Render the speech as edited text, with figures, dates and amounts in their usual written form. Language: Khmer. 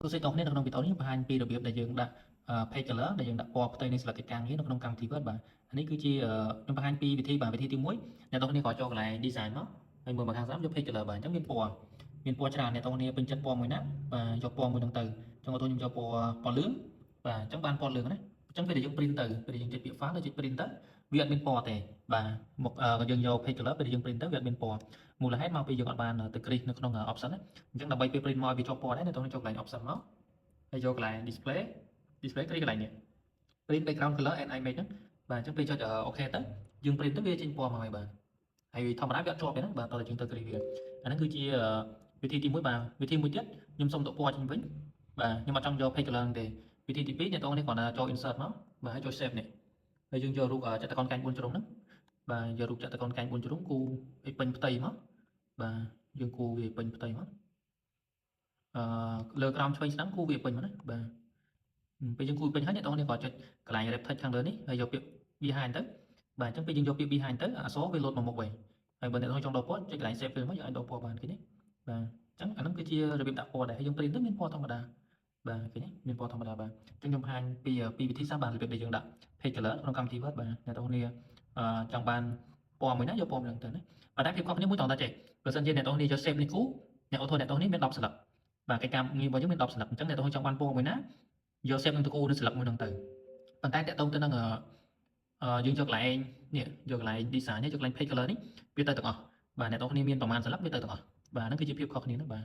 tôi sẽ tổng nàyក្នុងវីដេអូនេះបង្ហាញពីរបៀបដែលយើងដាក់ page color ដែលយើងដាក់ពណ៌ផ្ទៃនៃស្លឹកកិច្ចការងារនៅក្នុងកម្មវិធី Word បាទនេះគឺជាខ្ញុំបង្ហាញពីវិធីបាទវិធីទី1អ្នកទាំងគ្នាក៏ចូលកន្លែង design មកហើយមើលមកខាងស្ដាំយក page color បាទអញ្ចឹងមានពណ៌ច្រើនអ្នកទាំងគ្នាពេញចិត្តពណ៌មួយណាបាទយកពណ៌មួយហ្នឹងទៅអញ្ចឹងខ្ញុំយកពណ៌លឿងបាទអញ្ចឹងបានពណ៌លឿងណាអញ្ចឹងពេលដែលយើង print ទៅពេលដែលយើងចុចពាក្យ file ទៅចុច print ទៅវាអត់មានពណ៌ទេបាទមកយើងយក page color ពេលដែលយើង print ទៅវាអត់មានពណ៌មូលហេតុមកពីយើងអត់បានទៅ click នៅក្នុង option ណាអញ្ចឹងដើម្បីពេល print មកវាជាប់ពណ៌ដែរអ្នកទាំងគ្នាចូលកន្លែង option មកហើយយកកន្លែង display គ្លីកកន្លែងនេះ print background color and image ហ្នឹងបាទអញ្ចឹងពេលចុច OK ទៅយើង print ទៅវាចេញពណ៌មកហើយបាទហើយធម្មតាវាអត់ជាប់ទេណាបាទតោះតែយើងទៅគ្លីកវាអាហ្នឹងគឺជាវិធីទី1បាទវិធីមួយទៀតខ្ញុំសុំទៅពណ៌ចេញវិញបាទខ្ញុំអត់ចង់យក page color ទេវិធីទី2អ្នកទាំងនេះគ្រាន់តែចូល insert មកបាទហើយចូល save នេះហើយយើងយករូបចតុកោណកែង4ជ្រុងហ្នឹងបាទយករូបចតុកោណកែង4ជ្រុងគូឲ្យពេញផ្ទៃមកបាទយើងគូវាពេញផ្ទៃមកលើក្រោមឆ្វេងស្ដាំគូវាពេញមកណាបាទពេលយើងគូពេញហើយអ្នកទាំងនេះក៏ចុចកន្លែង wrap text ខាងលើនេះហើយយកពាក្យ behind ទៅបាទអញ្ចឹងពេលយើងយកពាក្យ behind ទៅអក្សរវាលោតមកមុខវិញហើយបើអ្នកទាំងចង់ដូរពណ៌ចុចកន្លែង save fill មកយើងអាចដូរពណ៌បានឃើញទេបាទអញ្ចឹងអាហ្នឹងគឺជារបៀបដាក់ពណ៌ដែរហើយយើង print ទៅមានពណ៌ធម្មតាបាទឃើញទេមានពណ៌ធម្មតាបាទអញ្ចឹងខ្ញុំបង្ហាញពីវិធីសាស្ត្របាទរបៀបដែលយើងដាក់ page color ក្នុងកម្មវិធី Word បាទអ្នកទាំងគ្នាចង់បានពណ៌មួយណាយកពណ៌មួយហ្នឹងទៅណាបាទតែភាពខុសគ្នាមួយត្រង់តែចេះបើសិនជាអ្នកទាំងគ្នាយក shape នេះគូអ្នកអូថូអ្នកទាំងគ្នាមាន10ស្លឹកបាទកិច្ចការងាររបស់យើងមាន10ស្លឹកអញ្ចឹងអ្នកទាំងគ្នាចង់បានពណ៌មួយណាយក shape នឹងទៅគូនៅស្លឹកមួយហ្នឹងទៅប៉ុន្តែតកតងទៅនឹងយើងយកកន្លែងនេះយកកន្លែង design នេះយកកន្លែង page color នេះវាទៅទាំងអស់បាទអ្នកទាំងគ្នាមានប្រមាណស្លឹកវាទៅទាំងអស់បាទហ្នឹងគឺជាភាពខុសគ្នាហ្នឹងបាទ